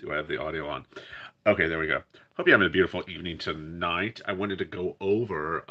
Do I have the audio on? Okay, there we go. Hope you're having a beautiful evening tonight. I wanted to go over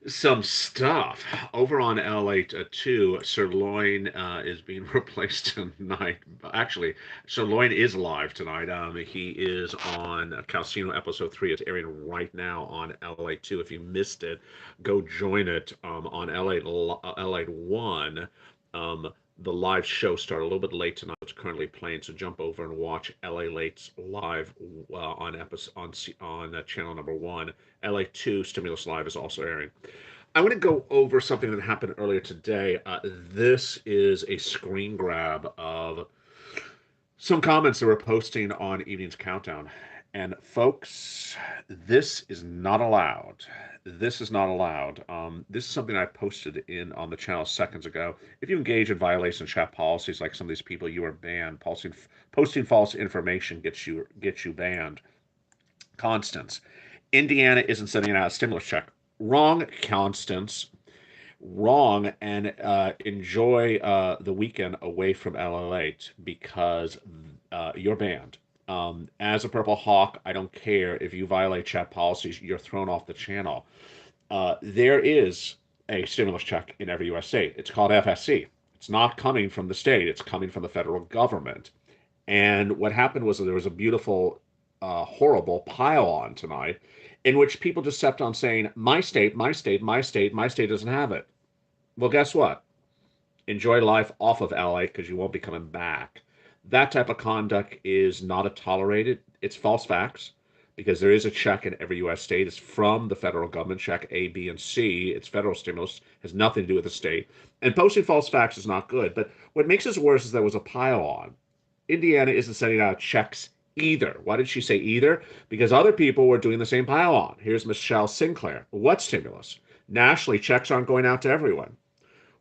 some stuff over on LATE 2. Sirloin is being replaced tonight. Actually, Sirloin is live tonight. He is on Calcino episode 3. It's airing right now on LA2. If you missed it, go join it on LA1. The live show started a little bit late tonight. It's currently playing, so jump over and watch LA Late's live on episode on channel number 1. LA2 Stimulus Live is also airing. I want to go over something that happened earlier today. This is a screen grab of some comments that were posting on Evening's Countdown. And folks, this is not allowed. This is not allowed. This is something I posted in on the channel seconds ago. If you engage in violation of chat policies like some of these people, you are banned. Posting false information gets you banned. Constance, Indiana isn't sending out a stimulus check. Wrong, Constance. Wrong, and enjoy the weekend away from LALATE because you're banned. As a Purple Hawk, I don't care if you violate chat policies, you're thrown off the channel. There is a stimulus check in every U.S. state. It's called FSC. It's not coming from the state, it's coming from the federal government. And what happened was that there was a beautiful, horrible pile on tonight in which people just kept on saying, my state, my state, my state, my state doesn't have it. Well, guess what? Enjoy life off of LA because you won't be coming back. That type of conduct is not tolerated. It's false facts because there is a check in every U.S. state. It's from the federal government, check A, B, and C. It's federal stimulus, has nothing to do with the state. And posting false facts is not good. But what makes this worse is there was a pile on. Indiana isn't sending out checks either. Why did she say either? Because other people were doing the same pile on. Here's Michelle Sinclair. What stimulus? Nationally, checks aren't going out to everyone.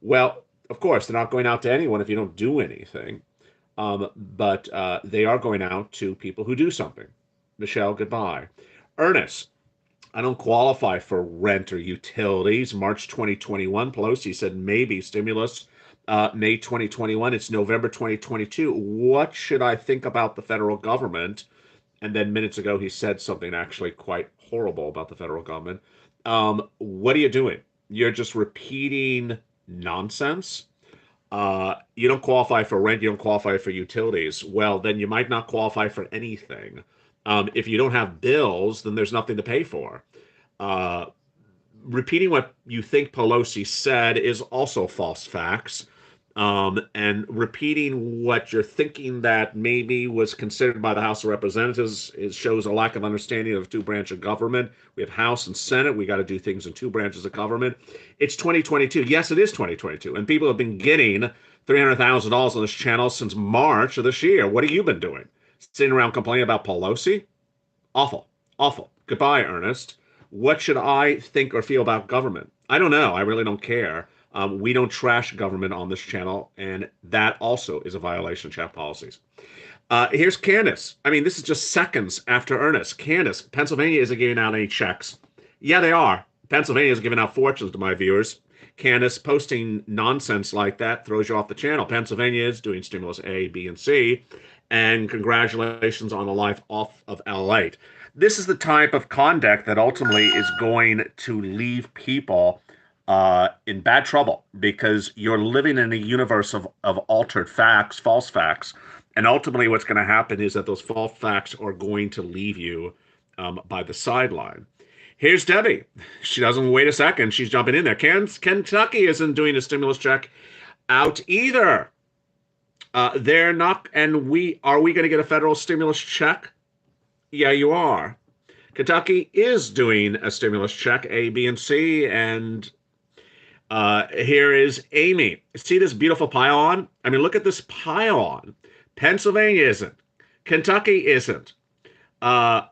Well, of course, they're not going out to anyone if you don't do anything. But they are going out to people who do something. Michelle, goodbye. Ernest, I don't qualify for rent or utilities. March 2021, Pelosi said maybe stimulus. May 2021, it's November 2022. What should I think about the federal government? And then minutes ago, he said something actually quite horrible about the federal government. What are you doing? You're just repeating nonsense. You don't qualify for rent, you don't qualify for utilities. Well, then you might not qualify for anything. If you don't have bills, then there's nothing to pay for. Repeating what you think Pelosi said is also false facts. And repeating what you're thinking that maybe was considered by the House of Representatives shows a lack of understanding of two branches of government. We have House and Senate. We got to do things in two branches of government. It's 2022. Yes, it is 2022. And people have been getting $300,000 on this channel since March of this year. What have you been doing? Sitting around complaining about Pelosi? Awful. Awful. Goodbye, Ernest. What should I think or feel about government? I don't know. I really don't care. We don't trash government on this channel, and that also is a violation of chat policies. Here's Candace. I mean, this is just seconds after Ernest. Candace, Pennsylvania isn't giving out any checks. Yeah, they are. Pennsylvania is giving out fortunes to my viewers. Candace, posting nonsense like that throws you off the channel. Pennsylvania is doing stimulus A, B, and C, and congratulations on the life off of LA. This is the type of conduct that ultimately is going to leave people in bad trouble because you're living in a universe of altered facts, false facts. And ultimately what's going to happen is that those false facts are going to leave you by the sideline. Here's Debbie. She doesn't wait a second. She's jumping in there. Kentucky isn't doing a stimulus check out either. They're not. And are we going to get a federal stimulus check? Yeah, you are. Kentucky is doing a stimulus check, A, B, and C, and here is Amy. See this beautiful pile on? I mean, look at this pile on. Pennsylvania isn't. Kentucky isn't. And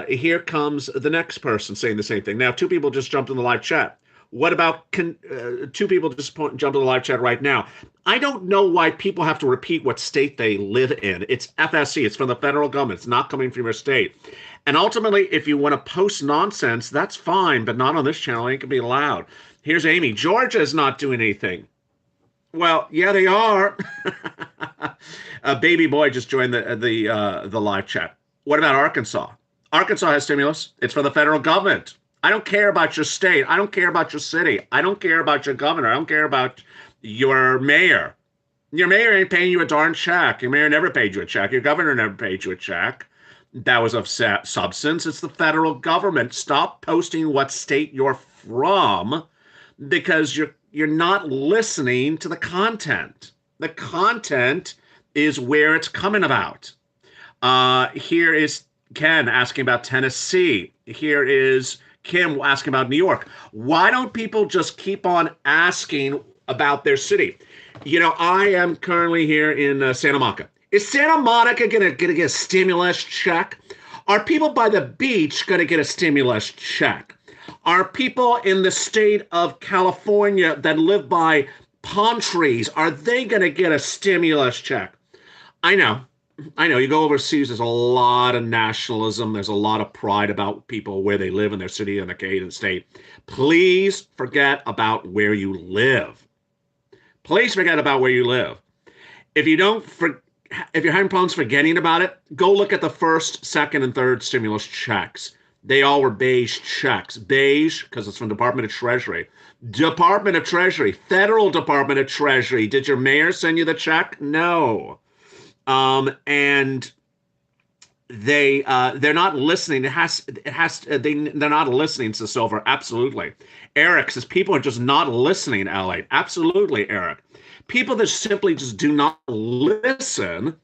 here comes the next person saying the same thing. Now, two people just jumped in the live chat. What about two people just jumped in the live chat right now? I don't know why people have to repeat what state they live in. It's FSC. It's from the federal government. It's not coming from your state. And ultimately, if you want to post nonsense, that's fine, but not on this channel. It can be allowed. Here's Amy. Georgia is not doing anything. Well, yeah, they are. A baby boy just joined the live chat. What about Arkansas? Arkansas has stimulus. It's for the federal government. I don't care about your state. I don't care about your city. I don't care about your governor. I don't care about your mayor. Your mayor ain't paying you a darn check. Your mayor never paid you a check. Your governor never paid you a check. That was of substance. It's the federal government. Stop posting what state you're from because you're not listening to the content. The content is where it's coming about. Here is Ken asking about Tennessee. Here is Kim asking about New York. Why don't people just keep on asking about their city? You know, I am currently here in Santa Monica. Is Santa Monica gonna get a stimulus check? Are people by the beach gonna get a stimulus check? Are people in the state of California that live by palm trees, are they gonna get a stimulus check? I know. I know. You go overseas, there's a lot of nationalism. There's a lot of pride about people where they live in their city and their state. Please forget about where you live. Please forget about where you live. If you don't, if you're having problems forgetting about it, go look at the first, second, and third stimulus checks. They all were beige checks. Beige, because it's from Department of Treasury. Department of Treasury, Federal Department of Treasury. Did your mayor send you the check? No. And they're not listening. They're not listening to Silver. Absolutely. Eric says people are just not listening, LA. Absolutely, Eric. People that simply just do not listen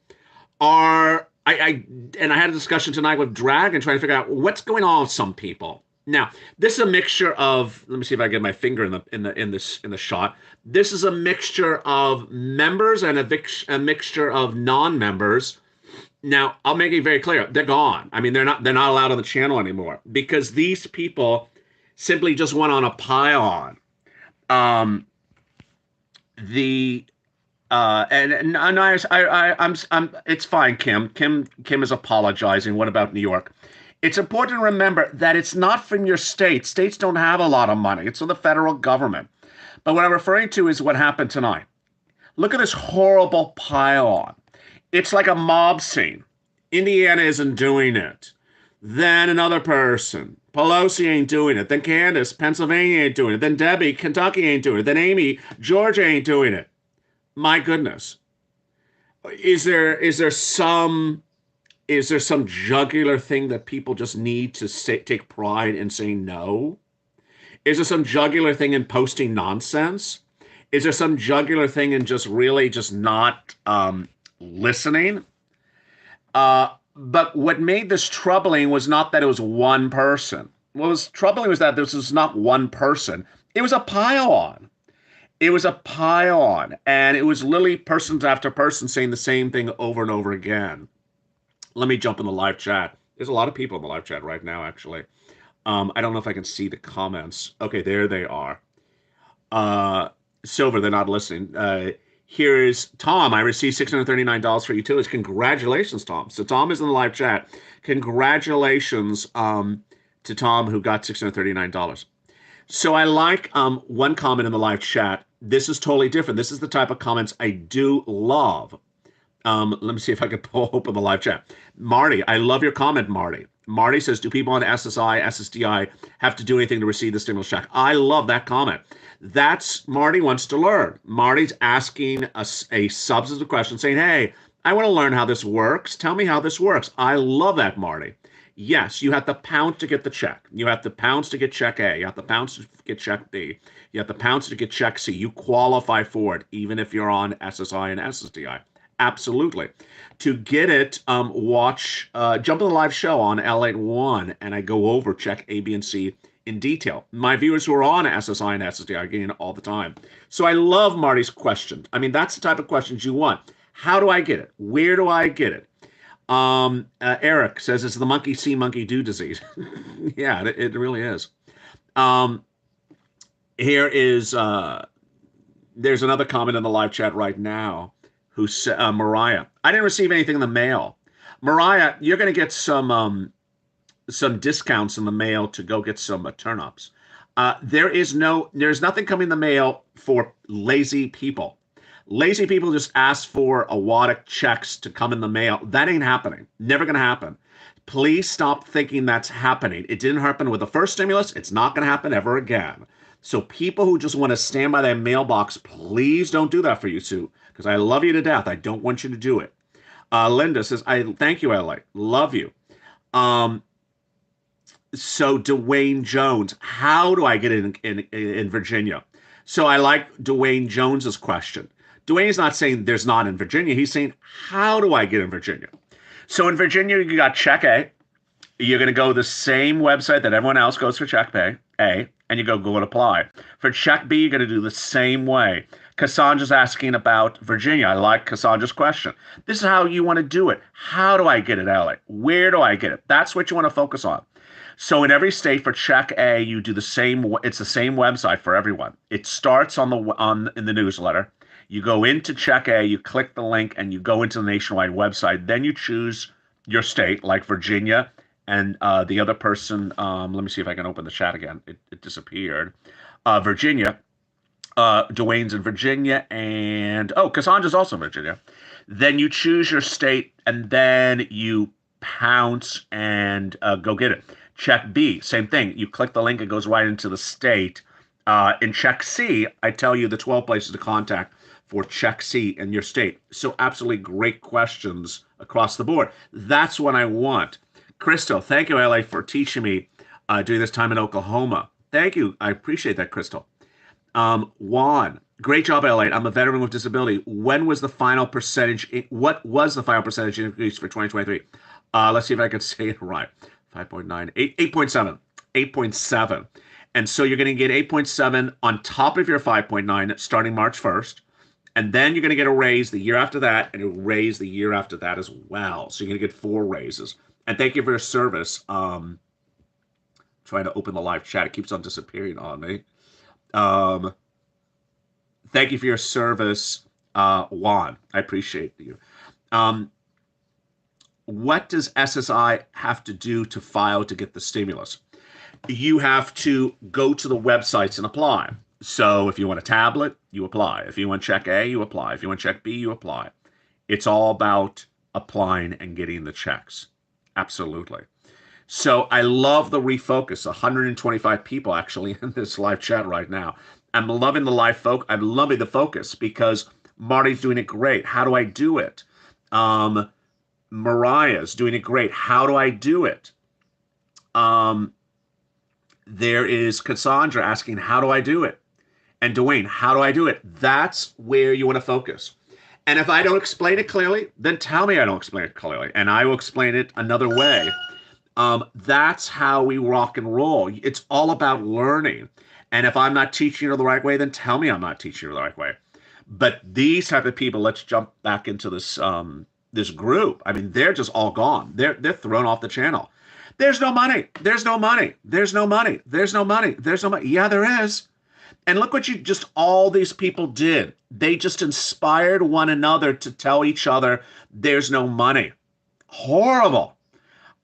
are and I had a discussion tonight with Dragon trying to figure out what's going on with some people. Now, this is a mixture of, let me see if I get my finger in the shot. This is a mixture of members and a mixture of non-members. Now, I'll make it very clear. They're gone. I mean, they're not allowed on the channel anymore because these people simply just went on a pile on. It's fine, Kim. Kim is apologizing. What about New York? It's important to remember that it's not from your state. States don't have a lot of money. It's from the federal government. But what I'm referring to is what happened tonight. Look at this horrible pile on. It's like a mob scene. Indiana isn't doing it. Then another person. Pelosi ain't doing it. Then Candace, Pennsylvania ain't doing it. Then Debbie, Kentucky ain't doing it. Then Amy, Georgia ain't doing it. My goodness. Is there some jugular thing that people just need to take pride in saying no? Is there some jugular thing in posting nonsense? Is there some jugular thing in just really just not listening? But what made this troubling was not that it was one person. What was troubling was that this was not one person. It was a pile on. It was a pile on. And it was literally persons after person saying the same thing over and over again. Let me jump in the live chat. There's a lot of people in the live chat right now, actually. I don't know if I can see the comments. Okay, there they are. Silver, they're not listening. Here is Tom. I received $639 for utilities. Congratulations, Tom. So Tom is in the live chat. Congratulations to Tom who got $639. So I like one comment in the live chat. This is totally different. This is the type of comments I do love. Let me see if I can pull open the live chat. Marty, I love your comment, Marty. Marty says, do people on SSI, SSDI have to do anything to receive the stimulus check? I love that comment. That's Marty wants to learn. Marty's asking us a substantive question saying, hey, I want to learn how this works. Tell me how this works. I love that, Marty. Yes, you have to pounce to get the check. You have to pounce to get check A. You have to pounce to get check B. You have to pounce to get check C. You qualify for it, even if you're on SSI and SSDI. Absolutely. To get it, jump in the live show on LATE1, and I go over check A, B, and C in detail. My viewers who are on SSI and SSDI are getting it all the time. So I love Marty's question. I mean, that's the type of questions you want. How do I get it? Where do I get it? Eric says it's the monkey see, monkey do disease. Yeah, it really is. Here is, there's another comment in the live chat right now who said, Mariah, I didn't receive anything in the mail. Mariah, you're going to get some discounts in the mail to go get some turnips. There's nothing coming in the mail for lazy people. Lazy people just ask for a wad of checks to come in the mail. That ain't happening. Never going to happen. Please stop thinking that's happening. It didn't happen with the first stimulus. It's not going to happen ever again. So people who just want to stand by their mailbox, please don't do that for you, Sue, because I love you to death. I don't want you to do it. Linda says, I thank you, LA. Love you. Um, so Dwayne Jones, how do I get in Virginia? So I like Dwayne Jones's question. Dwayne's not saying there's not in Virginia. He's saying, how do I get in Virginia? So in Virginia, you got Check A. You're going to go the same website that everyone else goes for Check A, and you go and apply. For Check B, you're going to do the same way. Cassandra's asking about Virginia. I like Cassandra's question. This is how you want to do it. How do I get it, LA? Where do I get it? That's what you want to focus on. So in every state for Check A, you do the same. It's the same website for everyone. It starts in the newsletter. You go into Check A, you click the link, and you go into the nationwide website. Then you choose your state, like Virginia, and the other person. Let me see if I can open the chat again. It disappeared. Virginia. Dwayne's in Virginia, and Cassandra's also in Virginia. Then you choose your state, and then you pounce and go get it. Check B, same thing. You click the link, it goes right into the state. In Check C, I tell you the 12 places to contact for Check C in your state. So absolutely great questions across the board. That's what I want. Crystal, thank you, LA, for teaching me during this time in Oklahoma. Thank you. I appreciate that, Crystal. Juan, great job, LA. I'm a veteran with disability. When was the final percentage? What was the final percentage increase for 2023? Let's see if I can say it right. 5.9, 8.7, 8.7. And so you're going to get 8.7 on top of your 5.9 starting March 1st. And then you're going to get a raise the year after that and a raise the year after that as well. So you're going to get 4 raises. And thank you for your service. Trying to open the live chat. It keeps on disappearing on me. Thank you for your service, Juan. I appreciate you. What does SSI have to do to file to get the stimulus? You have to go to the websites and apply. So if you want a tablet, you apply. If you want Check A, you apply. If you want Check B, you apply. It's all about applying and getting the checks. Absolutely. So I love the refocus. 125 people actually in this live chat right now. I'm loving the live focus. I'm loving the focus because Marty's doing it great. How do I do it? Mariah's doing it great. How do I do it? There is Cassandra asking, how do I do it? And Dwayne, how do I do it? That's where you want to focus. And if I don't explain it clearly, then tell me I don't explain it clearly, and I will explain it another way. That's how we rock and roll. It's all about learning. And if I'm not teaching you the right way, then tell me I'm not teaching you the right way. But these type of people, let's jump back into this this group. I mean, they're just all gone. They're thrown off the channel. There's no money. There's no money. There's no money. There's no money. There's no money. Yeah, there is. And look what all these people did. They just inspired one another to tell each other there's no money. Horrible.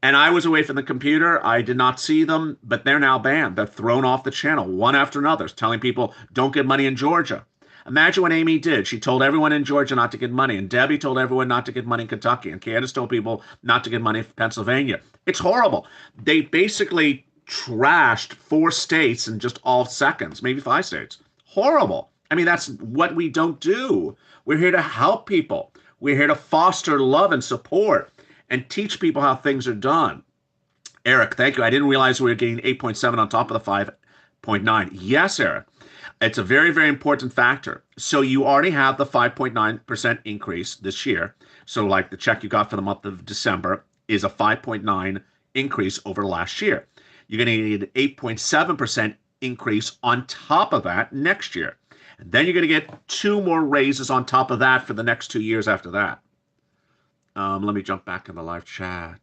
And I was away from the computer. I did not see them, but they're now banned. They're thrown off the channel, one after another, telling people, don't get money in Georgia. Imagine what Amy did. She told everyone in Georgia not to get money, and Debbie told everyone not to get money in Kentucky, and Candace told people not to get money in Pennsylvania. It's horrible. They basically trashed 4 states in just all seconds, maybe 5 states. Horrible. I mean, that's what we don't do. We're here to help people. We're here to foster love and support and teach people how things are done. Eric, thank you. I didn't realize we were getting 8.7 on top of the 5.9. Yes, Eric. It's a very, very important factor. So you already have the 5.9% increase this year. So like the check you got for the month of December is a 5.9 increase over last year. You're going to need an 8.7% increase on top of that next year. And then you're going to get 2 more raises on top of that for the next 2 years after that. Let me jump back in the live chat.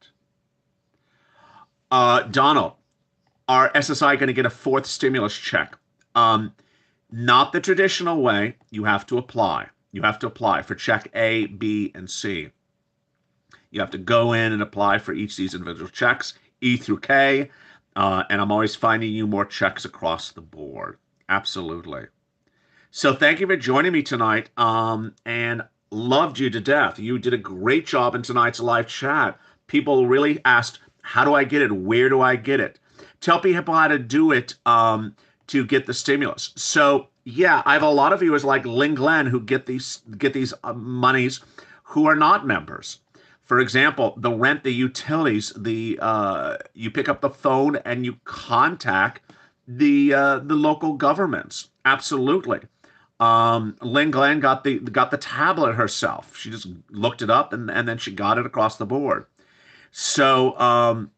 Donald, are SSI going to get a 4th stimulus check? Not the traditional way. You have to apply. You have to apply for check A, B, and C. You have to go in and apply for each of these individual checks, E through K, and I'm always finding you more checks across the board. Absolutely. So thank you for joining me tonight. And loved you to death. You did a great job in tonight's live chat. People really asked, how do I get it? Where do I get it? Tell people how to do it to get the stimulus. So yeah, I have a lot of viewers like Lynn Glenn who get these monies who are not members. For example, the rent, the utilities, the you pick up the phone and you contact the local governments. Absolutely. Lynn Glenn got the tablet herself. She just looked it up and then she got it across the board. So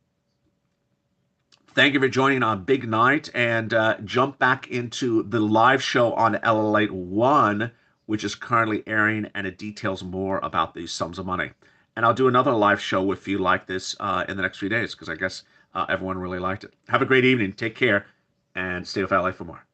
thank you for joining on Big Night and jump back into the live show on LALATE 1, which is currently airing and it details more about these sums of money. And I'll do another live show if you like this in the next few days because I guess everyone really liked it. Have a great evening. Take care and stay with LA for more.